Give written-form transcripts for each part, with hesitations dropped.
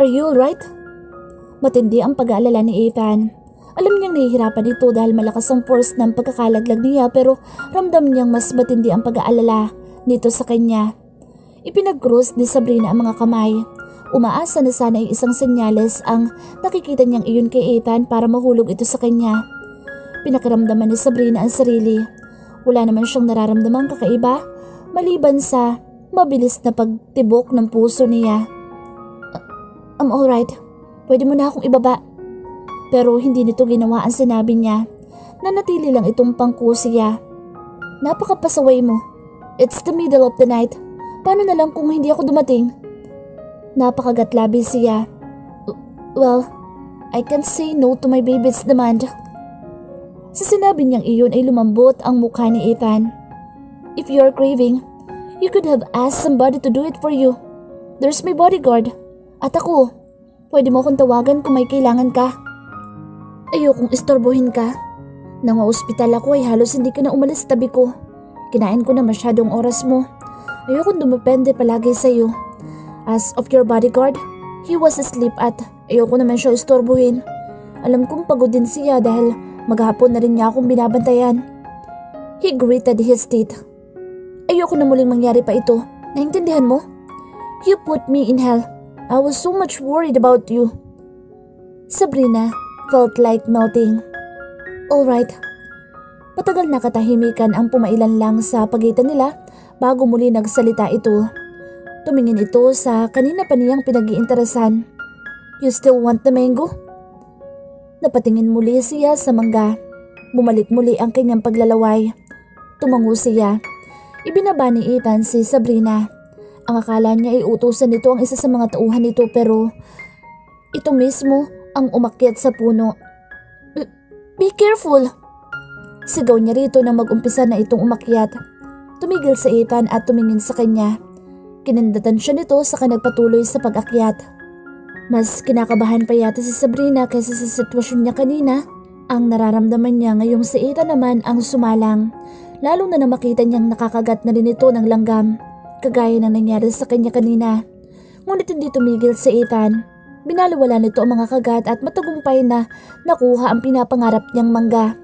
Are you alright? Matindi ang pag-aalala ni Ethan. Alam niyang nahihirapan ito dahil malakas ang force ng pagkakalaglag niya pero ramdam niyang mas matindi ang pag-aalala nito sa kanya. Ipinag-cross ni Sabrina ang mga kamay. Umaasa na sana ay isang senyales ang nakikita niyang iyon kay Ethan para mahulog ito sa kanya. Pinakiramdaman ni Sabrina ang sarili. Wala naman siyang nararamdamang kakaiba maliban sa mabilis na pagtibok ng puso niya. I'm alright. Pwede mo na akong ibaba. Pero hindi nito ginawa ang sinabi niya. Nanatili lang itong pangkusiya. Napakapasaway mo. It's the middle of the night. Paano na lang kung hindi ako dumating? Napakagatlabi siya. Well, I can't say no to my baby's demand. Sa sinabi niyang iyon ay lumambot ang mukha ni Ethan. If you're craving, you could have asked somebody to do it for you. There's my bodyguard. At ako, pwede mo akong tawagan kung may kailangan ka. Ayokong istorbohin ka. Nang ma-ospital ako ay halos hindi ka na umalis tabi ko. Kinain ko na masyadong oras mo. Ayokong dumepende palagi sa iyo. As of your bodyguard, he was asleep at ayoko naman siya istorbohin. Alam kong pagod din siya dahil maghapon na rin niya akong binabantayan. He gritted his teeth. Ayoko na muling mangyari pa ito. Naintindihan mo? You put me in hell. I was so much worried about you. Sabrina felt like melting. Alright. Patagal na katahimikan ang pumailan lang sa pagitan nila bago muli nagsalita ito. Tumingin ito sa kanina pa niyang pinag-iinteresan. You still want the mango? Napatingin muli siya sa mangga. Bumalik muli ang kanyang paglalaway. Tumango siya. Ibinaba ni Ethan si Sabrina. Ang akala niya ay utusan nito ang isa sa mga tauhan nito pero ito mismo ang umakyat sa puno. Be careful! Sigaw niya rito nang mag-umpisa na itong umakyat. Tumigil si Ethan at tumingin sa kanya. Kinindatan siya nito saka nagpatuloy sa pag-akyat. Mas kinakabahan pa yata si Sabrina kaysa sa sitwasyon niya kanina. Ang nararamdaman niya ngayong si Ethan naman ang sumalang. Lalo na makita niyang nakakagat na rin ito ng langgam. Kagaya ng nangyari sa kanya kanina. Ngunit hindi tumigil si Ethan. Binaliwala nito ang mga kagat at matagumpay na nakuha ang pinapangarap niyang mangga.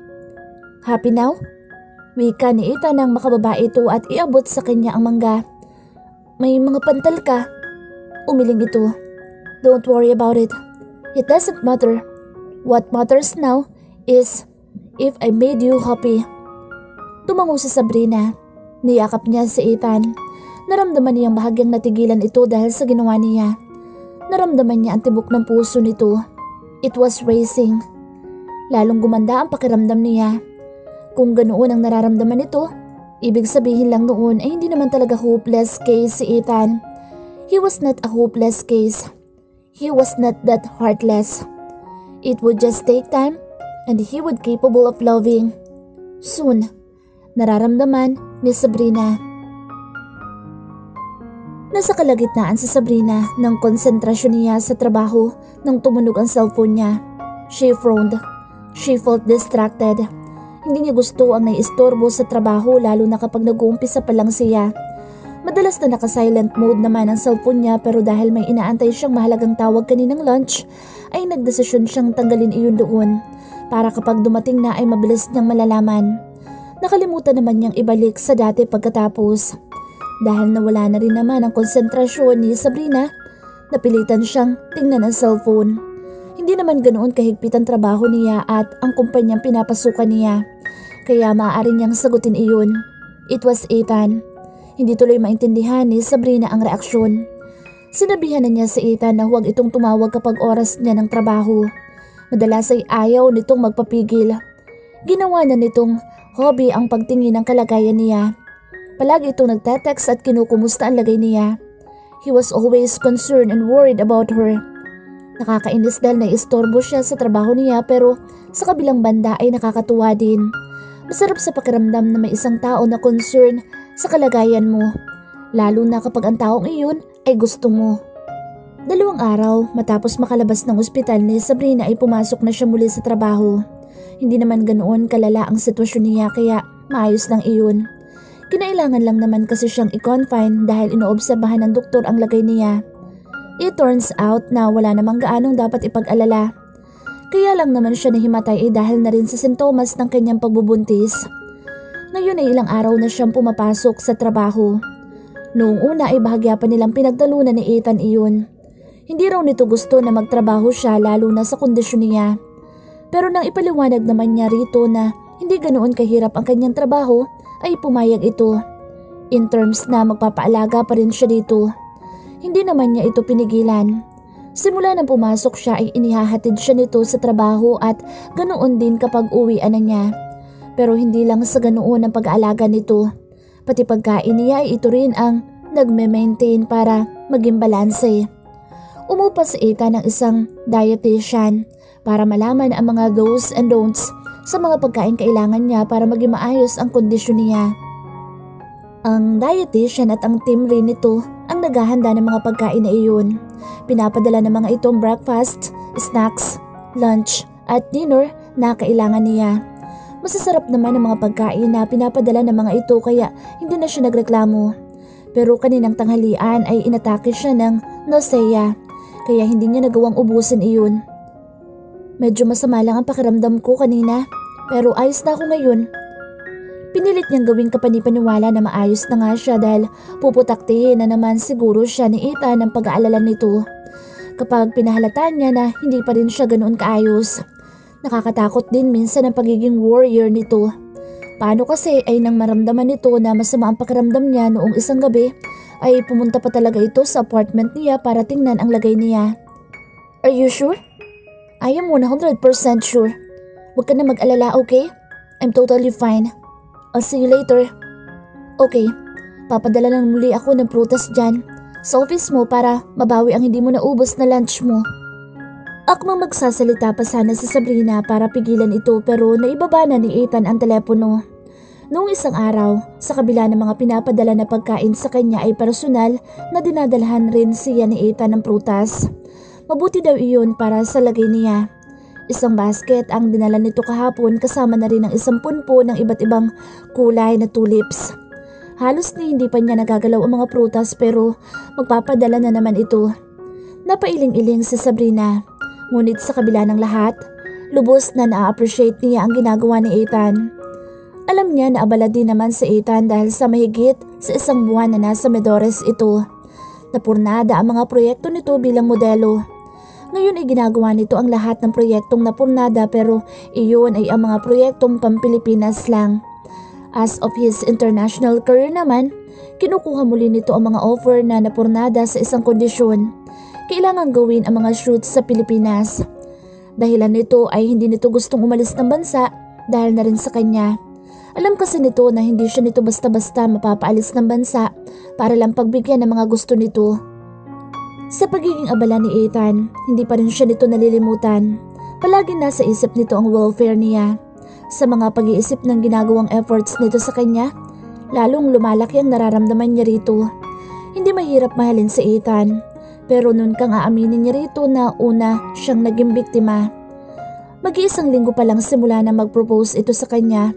Happy now? Wika ni Ethan nang makababa ito at iabot sa kanya ang mangga. May mga pantal ka. Umiling ito. Don't worry about it. It doesn't matter. What matters now is if I made you happy. Tumango si Sabrina. Niyakap niya si Ethan. Naramdaman niyang bahagyang natigilan ito dahil sa ginawa niya. Naramdaman niya ang tibok ng puso nito. It was racing. Lalong gumanda ang pakiramdam niya. Kung ganoon ang nararamdaman nito, ibig sabihin lang noon ay hindi naman talaga hopeless case si Ethan. He was not a hopeless case. He was not that heartless. It would just take time and he would capable of loving. Soon, nararamdaman ni Sabrina. Nasa kalagitnaan si Sabrina ng konsentrasyon niya sa trabaho nang tumunog ang cellphone niya. She frowned. She felt distracted. Hindi niya gusto ang naiistorbo sa trabaho lalo na kapag nag-uumpisa pa lang siya. Madalas na naka-silent mode naman ang cellphone niya pero dahil may inaantay siyang mahalagang tawag kaninang lunch ay nagdesisyon siyang tanggalin iyon doon para kapag dumating na ay mabilis niyang malalaman. Nakalimutan naman niyang ibalik sa dati pagkatapos. Dahil nawala na rin naman ang konsentrasyon ni Sabrina, napilitan siyang tingnan ang cellphone. Hindi naman ganoon kahigpit ang trabaho niya at ang kumpanyang pinapasukan niya, kaya maaari niyang sagutin iyon. It was Ethan. Hindi tuloy maintindihan ni Sabrina ang reaksyon. Sinabihan na niya si Ethan na huwag itong tumawag kapag oras niya ng trabaho. Madalas ay ayaw nitong magpapigil. Ginawa na nitong hobby ang pagtingin ng kalagayan niya. Palagi itong nagte-text at kinukumusta ang lagay niya. He was always concerned and worried about her. Nakakainis dahil naiistorbo siya sa trabaho niya pero sa kabilang banda ay nakakatuwa din. Masarap sa pakiramdam na may isang tao na concern sa kalagayan mo. Lalo na kapag ang taong iyon ay gusto mo. 2 araw matapos makalabas ng ospital ni Sabrina ay pumasok na siya muli sa trabaho. Hindi naman ganoon kalala ang sitwasyon niya kaya maayos lang iyon. Kinailangan lang naman kasi siyang i-confine dahil inoobserbahan ng doktor ang lagay niya. It turns out na wala namang gaanong dapat ipag-alala. Kaya lang naman siya nahimatay dahil na rin sa sintomas ng kanyang pagbubuntis. Ngayon ay ilang araw na siyang pumapasok sa trabaho. Noong una ay bahagya pa nilang pinagdalunan ni Ethan iyon. Hindi raw nito gusto na magtrabaho siya lalo na sa kondisyon niya. Pero nang ipaliwanag naman niya rito na hindi ganoon kahirap ang kanyang trabaho ay pumayag ito. In terms na magpapaalaga pa rin siya dito. Hindi naman niya ito pinigilan. Simula nang pumasok siya ay inihahatid siya nito sa trabaho at ganoon din kapag uwian na niya. Pero hindi lang sa ganoon ang pag-aalaga nito. Pati pagkain niya ay ito rin ang nagme-maintain para maging balanse. Umupa si Ethan ng isang dietitian para malaman ang mga do's and don'ts sa mga pagkain kailangan niya para maging maayos ang kondisyon niya. Ang dietitian at ang team rin nito ang naghahanda ng mga pagkain na iyon. Pinapadala ng mga itong breakfast, snacks, lunch at dinner na kailangan niya. Masasarap naman ang mga pagkain na pinapadala ng mga ito kaya hindi na siya nagreklamo. Pero kaninang tanghalian ay inatake siya ng nausea kaya hindi niya nagawang ubusin iyon. Medyo masama lang ang pakiramdam ko kanina pero ayos na ako ngayon. Pinilit niyang gawing kapanipaniwala na maayos na nga siya dahil puputaktihin na naman siguro siya ni Ethan ng pag-aalala nito. Kapag pinahalataan niya na hindi pa rin siya ganoon kaayos. Nakakatakot din minsan ang pagiging warrior nito. Paano kasi ay nang maramdaman nito na masama ang pakiramdam niya noong isang gabi ay pumunta pa talaga ito sa apartment niya para tingnan ang lagay niya. Are you sure? I am 100% sure. Huwag ka na mag-alala, okay? I'm totally fine. I'll see you later. Okay, papadala lang muli ako ng prutas dyan sa office mo para mabawi ang hindi mo naubos na lunch mo. Akmang magsasalita pa sana si Sabrina para pigilan ito pero naibaba na ni Ethan ang telepono. Noong isang araw, sa kabila ng mga pinapadala na pagkain sa kanya ay personal na dinadalhan rin siya ni Ethan ng prutas. Mabuti daw iyon para sa lagay niya. Isang basket ang dinala nito kahapon kasama na rin ang isang punpo ng iba't ibang kulay na tulips. Halos hindi pa niya nagagalaw ang mga prutas pero magpapadala na naman ito. Napailing-iling si Sabrina. Ngunit sa kabila ng lahat, lubos na na-appreciate niya ang ginagawa ni Ethan. Alam niya na abala din naman si Ethan dahil sa mahigit sa isang buwan na nasa Medores ito. Napurnada ang mga proyekto nito bilang modelo. Ngayon ay ginagawa nito ang lahat ng proyektong napurnada pero iyon ay ang mga proyektong Pampilipinas lang. As of his international career naman, kinukuha muli nito ang mga offer na napurnada sa isang kondisyon. Kailangan gawin ang mga shoots sa Pilipinas. Dahilan nito ay hindi nito gustong umalis ng bansa dahil na rin sa kanya. Alam kasi nito na hindi siya nito basta-basta mapapaalis ng bansa para lang pagbigyan ng mga gusto nito. Sa pagiging abala ni Ethan, hindi pa rin siya nito nalilimutan. Palagi nasa isip nito ang welfare niya. Sa mga pag-iisip ng ginagawang efforts nito sa kanya, lalong lumalaki ang nararamdaman niya rito. Hindi mahirap mahalin si Ethan. Pero nun kang aaminin niya rito na una siyang naging biktima. Mag-iisang linggo pa lang simula na mag-propose ito sa kanya.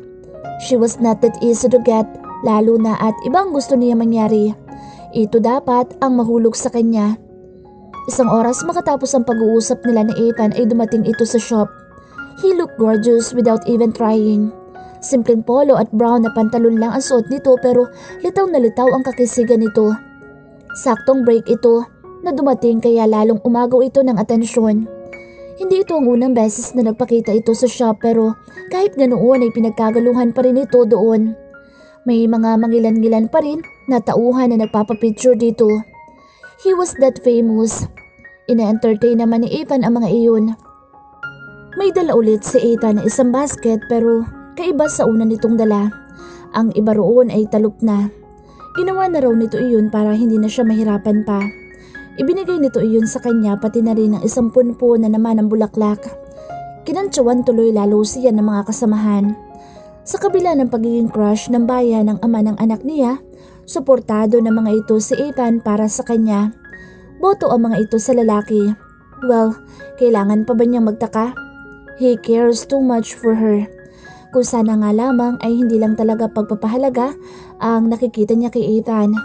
She was not that easy to get, lalo na at ibang gusto niya mangyari. Ito dapat ang mahulog sa kanya. Isang oras makatapos ang pag-uusap nila ni Ethan ay dumating ito sa shop. He looked gorgeous without even trying. Simpleng polo at brown na pantalon lang ang suot nito pero litaw na litaw ang kakisigan nito. Saktong break ito na dumating kaya lalong umagaw ito ng atensyon. Hindi ito ang unang beses na nagpakita ito sa shop pero kahit ganoon ay pinagkagaluhan pa rin ito doon. May mga mangilan-ngilan pa rin na tauhan na nagpapapicture dito. He was that famous. Ina-entertain naman ni Ethan ang mga iyon. May dala ulit si Ethan na isang basket pero kaiba sa una nitong dala. Ang iba roon ay talop na. Ginawa na raw nito iyon para hindi na siya mahirapan pa. Ibinigay nito iyon sa kanya pati na rin ang isang punpo na naman ng bulaklak. Kinantsawan tuloy lalo siya ng mga kasamahan. Sa kabila ng pagiging crush ng bayan ng ama ng anak niya, suportado ng mga ito si Ethan para sa kanya. Boto ang mga ito sa lalaki. Well, kailangan pa ba niyang magtaka? He cares too much for her. Kung sana nga lamang ay hindi lang talaga pagpapahalaga ang nakikita niya kay Ethan.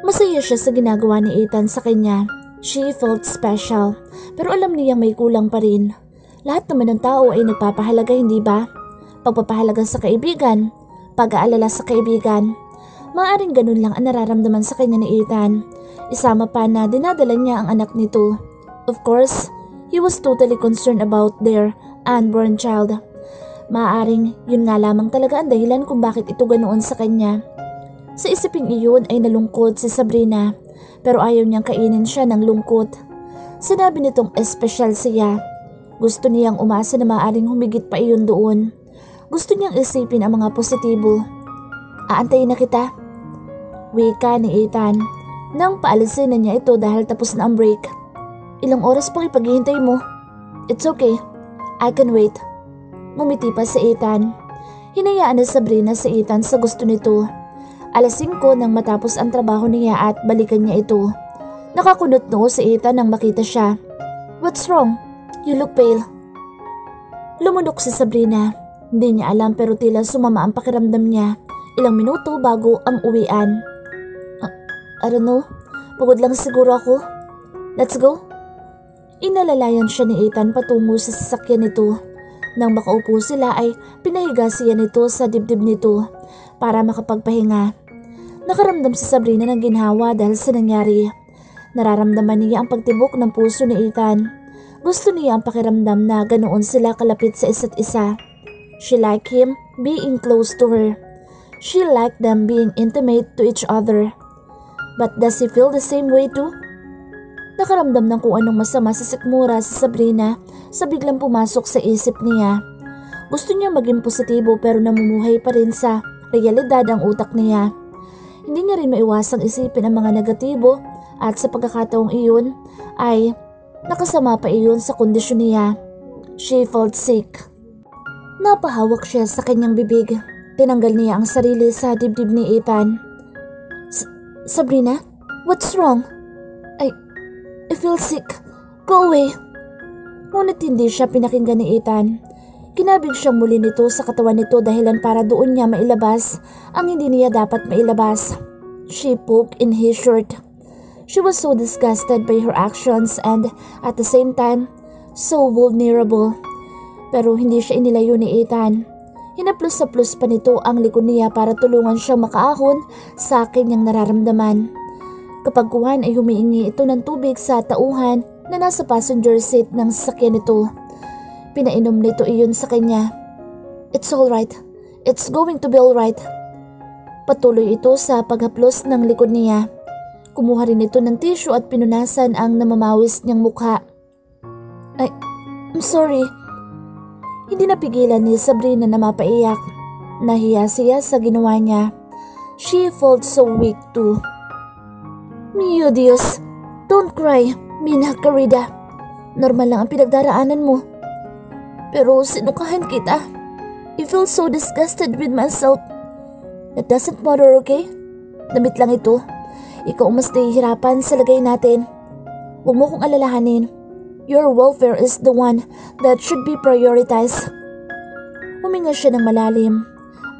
Masaya siya sa ginagawa ni Ethan sa kanya. She felt special, pero alam niyang may kulang pa rin. Lahat naman ng tao ay nagpapahalaga, hindi ba? Pagpapahalaga sa kaibigan, pag-aalala sa kaibigan. Maaring ganun lang ang nararamdaman sa kanya ni Ethan. Isama pa na dinadala niya ang anak nito. Of course, he was totally concerned about their unborn child. Maaring yun nga lamang talaga ang dahilan kung bakit ito ganoon sa kanya. Sa isiping iyon ay nalungkot si Sabrina, pero ayaw niyang kainin siya ng lungkot. Sinabi nitong espesyal siya. Gusto niyang umasa na maaring humigit pa iyon doon. Gusto niyang isipin ang mga positibo. Aantayin na kita, wika ni Ethan. Nang paalisin na niya ito dahil tapos na ang break. Ilang oras pang ipaghihintay mo? It's okay, I can wait. Ngumiti pa si Ethan. Hinayaan na Sabrina si Ethan sa gusto nito. 5:00 nang matapos ang trabaho niya at balikan niya ito. Nakakunot noo si Ethan nang makita siya. What's wrong? You look pale. Lumunok si Sabrina. Hindi niya alam pero tila sumama ang pakiramdam niya. Ilang minuto bago ang uwian. I don't know, pagod lang siguro ako. Let's go. Inalalayan siya ni Ethan patungo sa sasakyan nito. Nang makaupo sila ay pinahiga siya nito sa dibdib nito para makapagpahinga. Nakaramdam si Sabrina ng ginhawa dahil sa nangyari. Nararamdaman niya ang pagtibok ng puso ni Ethan. Gusto niya ang pakiramdam na ganoon sila kalapit sa isa't isa. She liked him being close to her. She liked them being intimate to each other. But does he feel the same way too? Nakaramdam ng kung anong masama sa sikmura si Sabrina sa biglang pumasok sa isip niya. Gusto niya maging positibo pero namumuhay pa rin sa realidad ang utak niya. Hindi niya rin maiwasang isipin ang mga negatibo at sa pagkakataong iyon ay nakasama pa iyon sa kondisyon niya. She felt sick. Napahawak siya sa kanyang bibig. Tinanggal niya ang sarili sa dibdib ni Ethan. Sabrina, what's wrong? I feel sick. Go away. Ngunit hindi siya pinakinggan ni Ethan. Kinabig siyang muli nito sa katawan nito dahilan para doon niya mailabas ang hindi niya dapat mailabas. She poked in his shirt. She was so disgusted by her actions and at the same time, so vulnerable. Pero hindi siya inilayo ni Ethan. Hinaplos-saplos pa nito ang likod niya para tulungan siyang makaahon sa kanyang nararamdaman. Kapag kuhan ay humiingi ito ng tubig sa tauhan na nasa passenger seat ng sasakyan nito. Pinainom nito iyon sa kanya. It's alright. It's going to be alright. Patuloy ito sa paghaplos ng likod niya. Kumuha rin ito ng tissue at pinunasan ang namamawis niyang mukha. I'm sorry. Hindi napigilan ni Sabrina na mapaiyak. Nahiya siya sa ginawa niya. She felt so weak too. Mio Dios, don't cry, Mina Carida. Normal lang ang pinagdaraanan mo. Pero sinukahan kita. I feel so disgusted with myself. That doesn't matter, okay? Damit lang ito. Ikaw mas nahihirapan sa lagay natin. Huwag mo kong alalahanin. Your welfare is the one that should be prioritized. Huminga siya ng malalim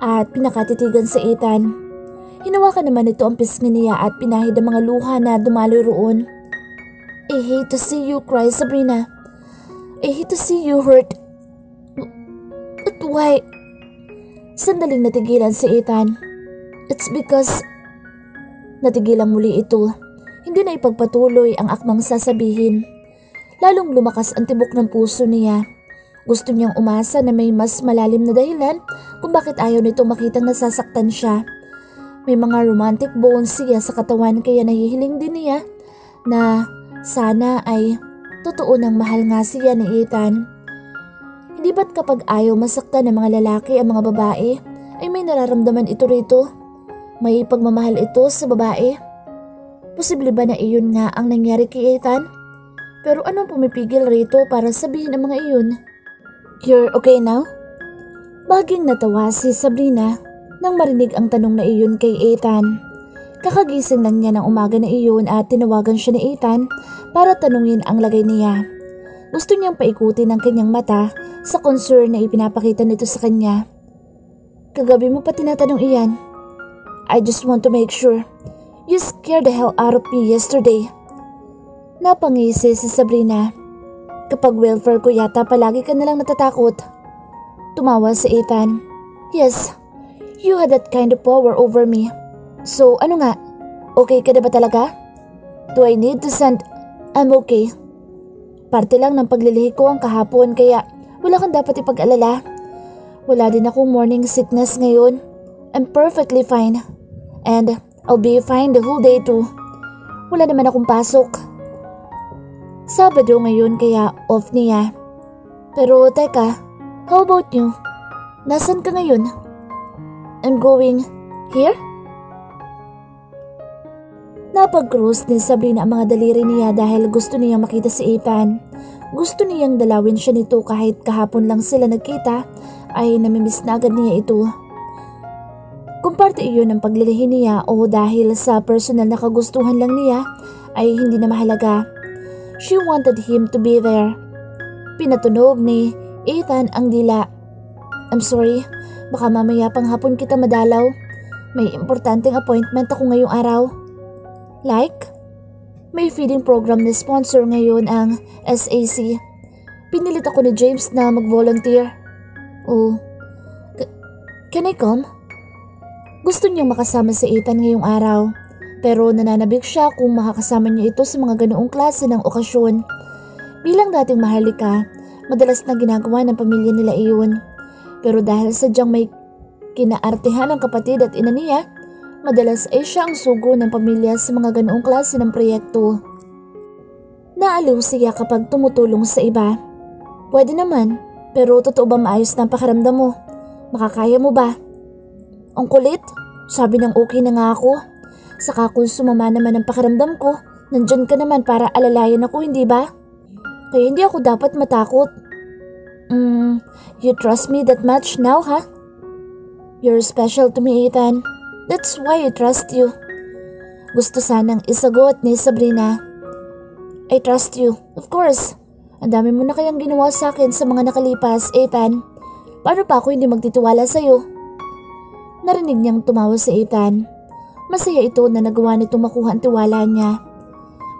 at pinakatitigan sa Ethan. Hinawakan naman ito ang pisngi niya at pinahid ang mga luha na dumaloy roon. I hate to see you cry, Sabrina. I hate to see you hurt. But why? Sandaling natigilan si Ethan. It's because... Natigilan muli ito. Hindi na ipagpatuloy ang akmang sasabihin. Lalong lumakas ang tibok ng puso niya. Gusto niyang umasa na may mas malalim na dahilan kung bakit ayaw nito makitang nasasaktan siya. May mga romantic bones siya sa katawan kaya nahihiling din niya na sana ay totoo ng mahal nga siya ni Ethan. Hindi ba't kapag ayaw masaktan ng mga lalaki ang mga babae ay may nararamdaman ito rito? May pagmamahal ito sa babae? Posible ba na iyon nga ang nangyari kay Ethan? Pero anong pumipigil rito para sabihin ang mga iyon? You're okay now? Baging natawa si Sabrina nang marinig ang tanong na iyon kay Ethan. Kakagising lang niya ng umaga na iyon at tinawagan siya ni Ethan para tanungin ang lagay niya. Gusto niyang paikutin ang kanyang mata sa concern na ipinapakita nito sa kanya. Kagabi mo pa tinatanong iyan? I just want to make sure. You scared the hell out of me yesterday. Napangisi si Sabrina. Kapag welfare ko yata palagi ka nalang natatakot. Tumawa si Ethan. Yes, you had that kind of power over me. So ano nga, okay ka na ba talaga? Do I need to send... I'm okay. Parte lang ng paglilihi ko ang kahapon kaya wala kang dapat ipag-alala. Wala din akong morning sickness ngayon. I'm perfectly fine. And I'll be fine the whole day too. Wala naman akong pasok. Sabado ngayon kaya off niya. Pero teka, how about you? Nasaan ka ngayon? I'm going here? Napag-cruise ni Sabrina ang mga daliri niya dahil gusto niyang makita si Ethan. Gusto niyang dalawin siya nito kahit kahapon lang sila nagkita ay namimiss na agad niya ito. Kung parte iyon ng paglilihi niya o dahil sa personal na kagustuhan lang niya ay hindi na mahalaga. She wanted him to be there. Pinatunog ni Ethan ang dila. I'm sorry, baka mamaya pang hapon kita madalaw. May importanteng appointment ako ngayong araw. Like? May feeding program na sponsor ngayon ang SAC. Pinilit ako ni James na mag-volunteer. Oh, can I come? Gusto niyang makasama si Ethan ngayong araw. Pero nananabik siya kung makakasama niya ito sa mga ganoong klase ng okasyon. Bilang dating mahalika, madalas na ginagawa ng pamilya nila iyon. Pero dahil sadyang may kinaartehan ng kapatid at ina niya, madalas ay siya ang sugo ng pamilya sa mga ganoong klase ng proyekto. Naaliw siya kapag tumutulong sa iba. Pwede naman, pero totoo ba maayos na ang pakiramdam mo? Makakaya mo ba? Ang kulit, sabi ng okay na nga ako. Saka kung sumama naman ang pakiramdam ko, nandyan ka naman para alalayan ako, hindi ba? Kaya hindi ako dapat matakot. You trust me that much now, ha? You're special to me, Ethan. That's why I trust you. Gusto sanang isagot ni Sabrina. I trust you, of course. Ang dami mo na kayang ginawa sa akin sa mga nakalipas, Ethan. Paano pa ako hindi magtitiwala sa'yo? Narinig niyang tumawa si Ethan. Masaya ito na nagawa nito makuha ang tiwala niya.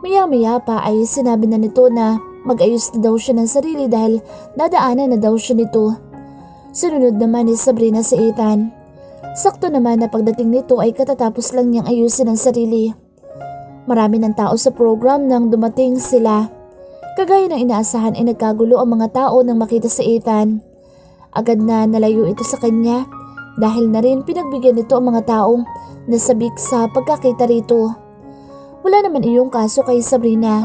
Maya-maya pa ay sinabi na nito na mag-ayos na daw siya ng sarili dahil dadaanan na daw siya nito. Sunod naman ni Sabrina si Ethan. Sakto naman na pagdating nito ay katatapos lang niyang ayusin ang sarili. Marami ng tao sa program nang dumating sila. Kagaya ng inaasahan ay nagkagulo ang mga tao nang makita si Ethan. Agad na nalayo ito sa kanya dahil na rin pinagbigyan nito ang mga taong nasabik sa pagkakita rito. Wala naman iyong kaso kay Sabrina.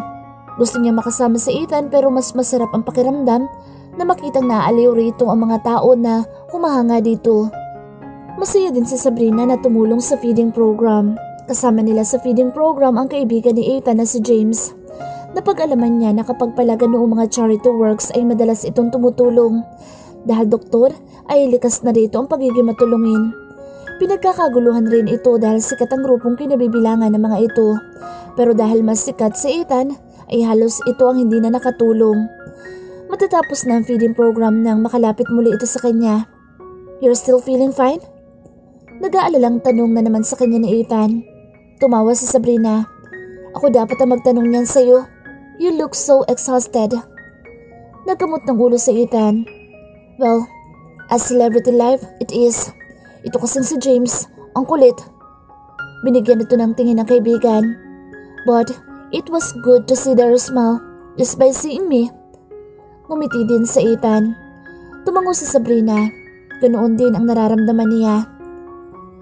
Gusto niya makasama si Ethan pero mas masarap ang pakiramdam na makitang naaaliw rito ang mga tao na humahanga dito. Masaya din si Sabrina na tumulong sa feeding program. Kasama nila sa feeding program ang kaibigan ni Ethan na si James. Napag-alaman niya na kapag pala ganoong mga charity works ay madalas itong tumutulong. Dahil doktor ay likas na rito ang pagiging matulungin. Pinagkakaguluhan rin ito dahil sikat ang grupong kinabibilangan ng mga ito. Pero dahil mas sikat si Ethan ay halos ito ang hindi na nakatulong. Matatapos na ang feeding program nang makalapit muli ito sa kanya. You're still feeling fine? Nag-aalalang tanong na naman sa kanya ni Ethan. Tumawa si Sabrina. Ako dapat ang magtanong niyan sa'yo. You look so exhausted. Nagkamot ng ulo si Ethan. Well, as celebrity life, it is. Ito kasing si James, ang kulit. Binigyan ito ng tingin ng kaibigan. But it was good to see their smile just by seeing me. Ngumiti din sa Ethan. Tumango si Sabrina. Ganoon din ang nararamdaman niya.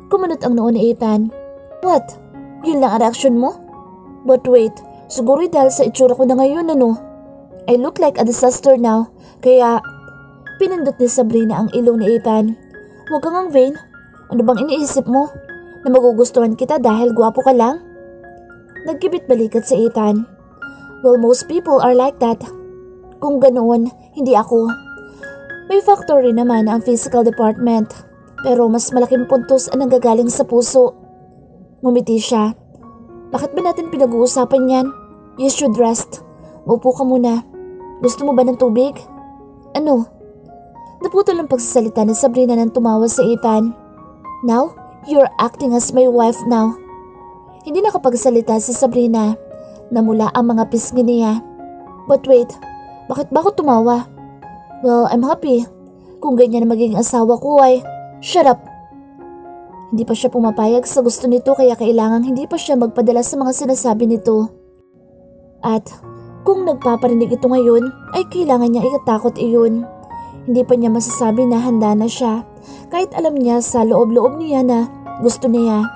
Kumunot ang noo ni Ethan. What? Yun lang ang reaksyon mo? But wait, siguro dahil sa itsura ko na ngayon ano? I look like a disaster now, kaya... Pinindot ni Sabrina ang ilong ni Ethan. Huwag kang ang vain. Ano bang iniisip mo? Na magugustuhan kita dahil gwapo ka lang? Nagkibit balikat si Ethan. Well, most people are like that. Kung ganoon, hindi ako. May factor rin naman ang physical department. Pero mas malaking puntos ang nanggagaling sa puso. Ngumiti siya. Bakit ba natin pinag-uusapan yan? You should rest. Maupo ka muna. Gusto mo ba ng tubig? Ano? Naputol ang pagsasalita ni Sabrina nang tumawa si Ethan. Now, you're acting as my wife now. Hindi nakapagsalita si Sabrina Namula ang mga pisngi niya. But wait, bakit ba ako tumawa? Well, I'm happy. Kung ganyan na magiging asawa ko ay... Shut up! Hindi pa siya pumapayag sa gusto nito kaya kailangang hindi pa siya magpadala sa mga sinasabi nito. At kung nagpaparinig ito ngayon ay kailangan niya ikatakot iyon. Hindi pa niya masasabi na handa na siya kahit alam niya sa loob-loob niya na gusto niya.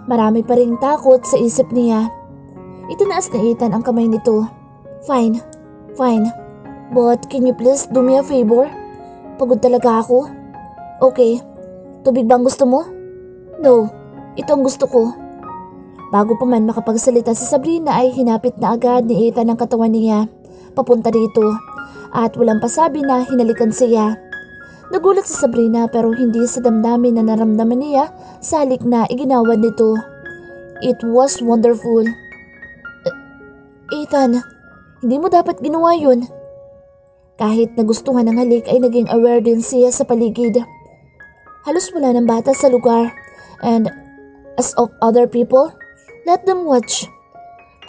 Marami pa ring takot sa isip niya. Itinaas ni Ethan ang kamay nito. Fine. But can you please do me a favor? Pagod talaga ako. Okay. Tubig bang gusto mo? No. Ito ang gusto ko. Bago pa man makapagsalita si Sabrina ay hinapit na agad ni Ethan ang katawan niya papunta dito at walang pasabi na hinalikan siya. Nagulat si Sabrina pero hindi sa damdamin na naramdaman niya sa halik na iginawa nito. It was wonderful. Ethan, hindi mo dapat ginawa yun. Kahit nagustuhan ng halik ay naging aware din siya sa paligid. Halos wala ng bata sa lugar and as of other people, let them watch.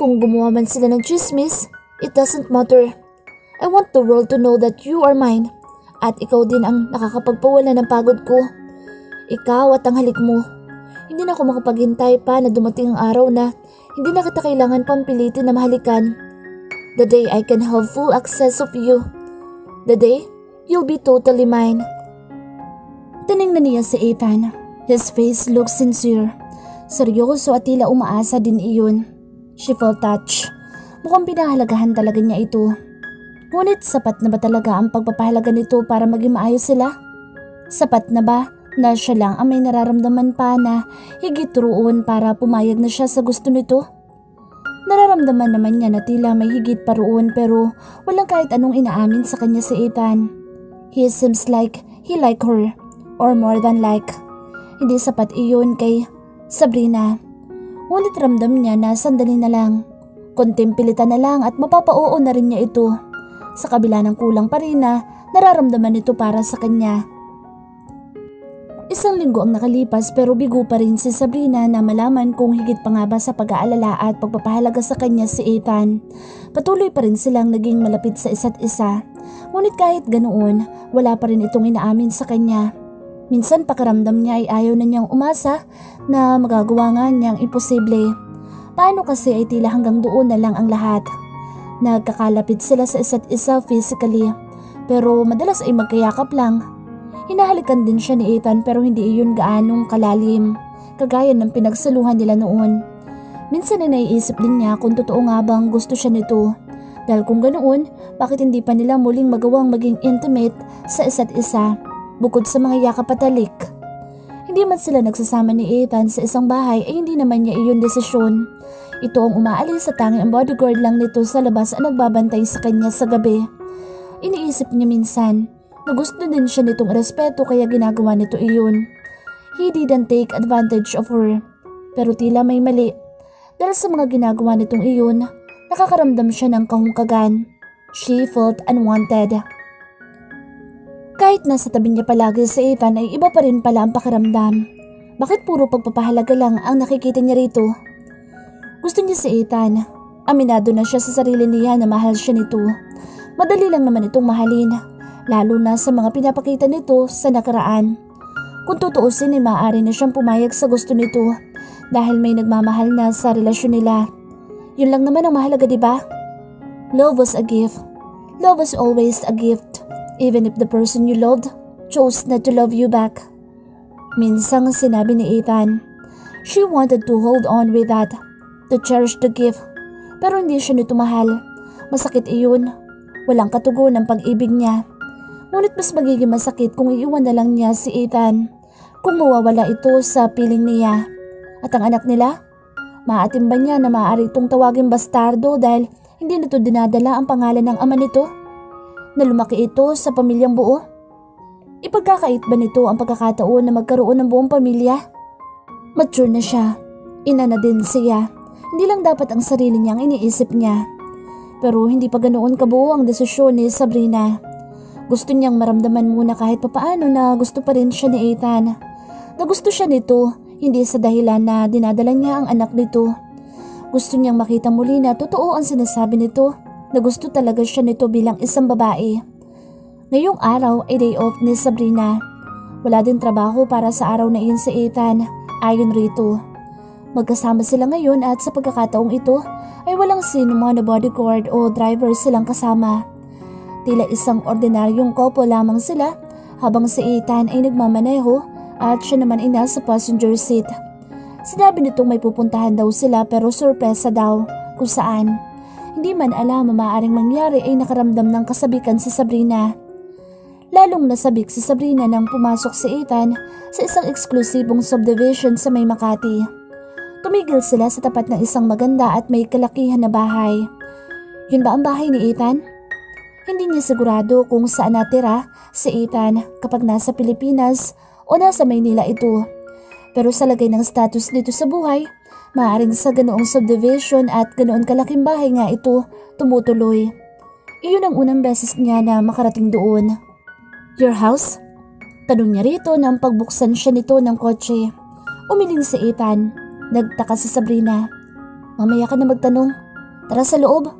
Kung gumawa man sila ng chismis, it doesn't matter. I want the world to know that you are mine at ikaw din ang nakakapagpawala ng pagod ko. Ikaw at ang halik mo. Hindi na ako makapaghintay pa na dumating ang araw na hindi na kita kailangan pampilitin na mahalikan. The day I can have full access of you. The day you'll be totally mine. Tiningnan niya si Ethan. His face looked sincere. Seryoso at tila umaasa din iyon. She felt touched. Mukhang pinahalagahan talaga niya ito. Ngunit sapat na ba talaga ang pagpapahalaga nito para maging maayos sila? Sapat na ba na siya lang ang may nararamdaman pa na higit roon para pumayag na siya sa gusto nito? Nararamdaman naman niya na tila may higit pa roon pero walang kahit anong inaamin sa kanya si Ethan. He seems like he like her or more than like. Hindi sapat iyon kay Sabrina. Ngunit ramdam niya na sandali na lang. Konting pilitan na lang at mapapauo na rin niya ito. Sa kabila ng kulang pa rin na nararamdaman nito para sa kanya. Isang linggo ang nakalipas pero bigo pa rin si Sabrina na malaman kung higit pa nga ba sa pag-aalala at pagpapahalaga sa kanya si Ethan. Patuloy pa rin silang naging malapit sa isa't isa. Ngunit kahit ganoon, wala pa rin itong inaamin sa kanya. Minsan pakiramdam niya ay ayaw na niyang umasa na magagawa nga niyang imposible. Paano kasi ay tila hanggang doon na lang ang lahat. Nagkakalapit sila sa isa't isa physically pero madalas ay magkayakap lang. Hinahalikan din siya ni Ethan pero hindi iyon gaanong kalalim, kagaya ng pinagsaluhan nila noon. Minsan ay naiisip din niya kung totoo nga bang gusto siya nito. Dahil kung ganoon, bakit hindi pa nila muling magawang maging intimate sa isa't isa, bukod sa mga yakap at halik. Hindi man sila nagsasama ni Ethan sa isang bahay ay hindi naman niya iyon desisyon. Ito ang umaalis sa tanging ang bodyguard lang nito sa labas ang nagbabantay sa kanya sa gabi. Iniisip niya minsan, na gusto din siya nitong respeto kaya ginagawa nito iyon. He didn't take advantage of her. Pero tila may mali. Dahil sa mga ginagawa nitong iyon, nakakaramdam siya ng kahungkagan. She felt unwanted. Kahit nasa tabi niya palagi si Ethan ay iba pa rin pala ang pakiramdam. Bakit puro pagpapahalaga lang ang nakikita niya rito? Gusto niya si Ethan. Aminado na siya sa sarili niya na mahal siya nito. Madali lang naman itong mahalin. Lalo na sa mga pinapakita nito sa nakaraan. Kung tutuusin ay maaari na siyang pumayag sa gusto nito dahil may nagmamahal na sa relasyon nila. Yun lang naman ang mahalaga, diba? Love was a gift. Love was always a gift, even if the person you loved chose not to love you back. Minsang sinabi ni Ethan. She wanted to hold on with that, to cherish the gift. Pero hindi siya nito mahal. Masakit iyon. Walang katugon ang pag-ibig niya. Ngunit mas magiging masakit kung iiwan na lang niya si Ethan, kung mawawala ito sa piling niya. At ang anak nila? Maaatim ba niya na maaari itong tawagin bastardo dahil hindi nito dinadala ang pangalan ng ama nito? Na lumaki ito sa pamilyang buo? Ipagkakait ba nito ang pagkakataon na magkaroon ng buong pamilya? Mature na siya. Ina na din siya. Hindi lang dapat ang sarili niyang iniisip niya. Pero hindi pa ganoon kabuo ang desisyon ni Sabrina. Gusto niyang maramdaman muna kahit papaano na gusto pa rin siya ni Ethan. Na gusto siya nito, hindi sa dahilan na dinadala niya ang anak nito. Gusto niyang makita muli na totoo ang sinasabi nito, na gusto talaga siya nito bilang isang babae. Ngayong araw ay day off ni Sabrina. Wala din trabaho para sa araw na iyon sa Ethan, ayon rito. Magkasama sila ngayon at sa pagkakataong ito ay walang sino mga na bodyguard o driver silang kasama. Tila isang ordinaryong couple lamang sila habang si Ethan ay nagmamaneho at siya naman ay nasa passenger seat. Sinabi nitong may pupuntahan daw sila pero sorpresa daw kung saan. Hindi man alam maaaring mangyari ay nakaramdam ng kasabikan si Sabrina. Lalong nasabik si Sabrina nang pumasok si Ethan sa isang eksklusibong subdivision sa May Makati. Tumigil sila sa tapat ng isang maganda at may kalakihan na bahay. Yun ba ang bahay ni Ethan? Hindi niya sigurado kung saan natira si Ethan kapag nasa Pilipinas o nasa Maynila ito. Pero sa lagay ng status dito sa buhay, maaaring sa ganoong subdivision at ganoon kalaking bahay nga ito tumutuloy. Iyon ang unang beses niya na makarating doon. Your house? Tanong niya rito nang pagbuksan siya nito ng kotse. Umiling si Ethan. Nagtaka si Sabrina. Mamaya ka na magtanong. Tara sa loob.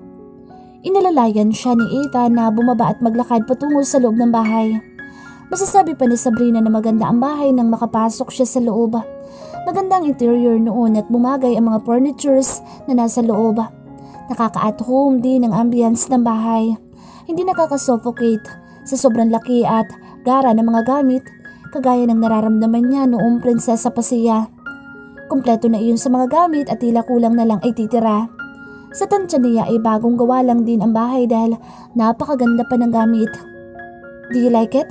Inalalayan siya ni Ethan na bumaba at maglakad patungo sa loob ng bahay. Masasabi pa ni Sabrina na maganda ang bahay nang makapasok siya sa loob. Maganda ang interior noon at bumagay ang mga furnitures na nasa loob. Nakaka-at home din ang ambience ng bahay. Hindi nakaka-suffocate sa sobrang laki at gara ng mga gamit kagaya ng nararamdaman niya noong prinsesa pa siya. Kumpleto na iyon sa mga gamit at tila kulang na lang ay titira. Sa tansya niya ay bagong gawa lang din ang bahay dahil napakaganda pa ng gamit. Do you like it?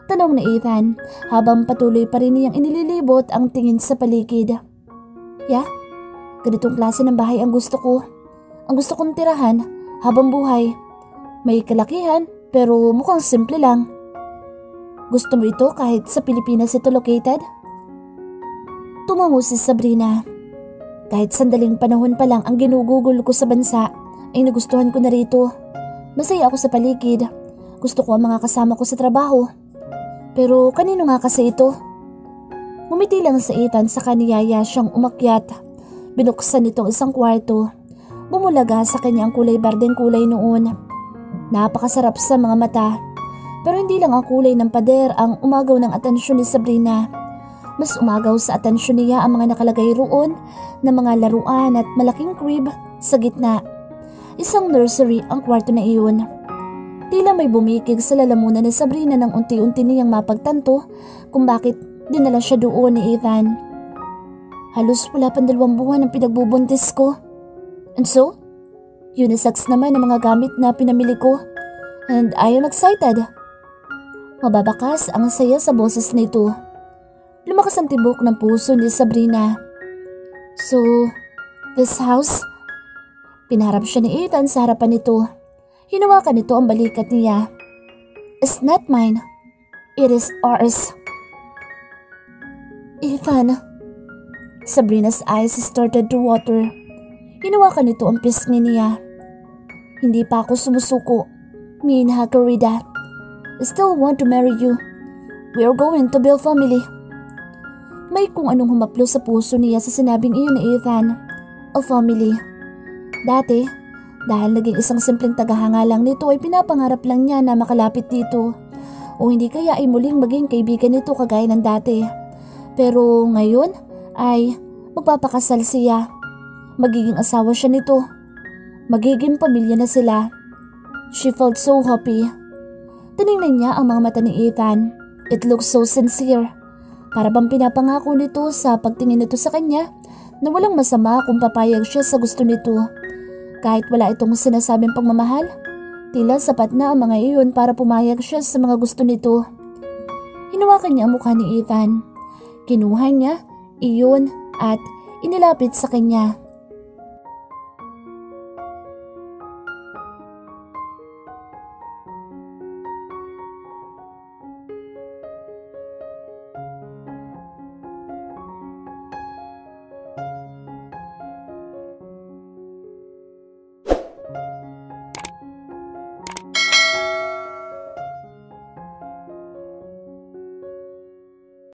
Tanong ni Ethan habang patuloy pa rin niyang inililibot ang tingin sa paligid. Yeah, ganitong klase ng bahay ang gusto ko. Ang gusto kong tirahan habang buhay. May kalakihan pero mukhang simple lang. Gusto mo ito kahit sa Pilipinas ito located? Tumango si Sabrina. Kahit sandaling panahon pa lang ang ginugugol ko sa bansa ay nagustuhan ko na rito. Masaya ako sa paligid. Gusto ko ang mga kasama ko sa trabaho. Pero kanino nga kasi ito? Ngumiti lang sa Ethan sa kaniyaya siyang umakyat. Binuksan nitong isang kwarto. Bumulaga sa kanya ang kulay berdeng kulay noon. Napakasarap sa mga mata. Pero hindi lang ang kulay ng pader ang umagaw ng atensyon ni Sabrina. Mas umagaw sa atensyon niya ang mga nakalagay roon na mga laruan at malaking crib sa gitna. Isang nursery ang kwarto na iyon. Tila may bumikig sa lalamunan ni Sabrina nang unti-unti niyang mapagtanto kung bakit dinala siya doon ni Ethan. Halos wala pang 2 buwan ang pinagbubuntis ko. And so, unisex naman ang mga gamit na pinamili ko. And I am excited. Mababakas ang saya sa boses nito. Lumakas ang tibok ng puso ni Sabrina. So, this house? Pinaharap siya ni Ethan sa harapan nito. Hinawakan nito ang balikat niya. It's not mine. It is ours. Ethan. Sabrina's eyes started to water. Hinawakan nito ang pisngi niya. Hindi pa ako sumusuko. Mina Garida. I still want to marry you. We are going to build family. May kung anong humaplo sa puso niya sa sinabing iyon ni Ethan. A family. Dati, dahil naging isang simpleng tagahanga lang nito ay pinapangarap lang niya na makalapit dito. O hindi kaya ay muling maging kaibigan nito kagaya ng dati. Pero ngayon ay magpapakasal siya. Magiging asawa siya nito. Magiging pamilya na sila. She felt so happy. Tiningnan niya ang mga mata ni Ethan. It looks so sincere. Para bang pinapangako nito sa pagtingin nito sa kanya na walang masama kung papayag siya sa gusto nito. Kahit wala itong sinasabing pagmamahal, tila sapat na ang mga iyon para pumayag siya sa mga gusto nito. Hinawakan niya ang mukha ni Ethan. Kinuha niya iyon at inilapit sa kanya.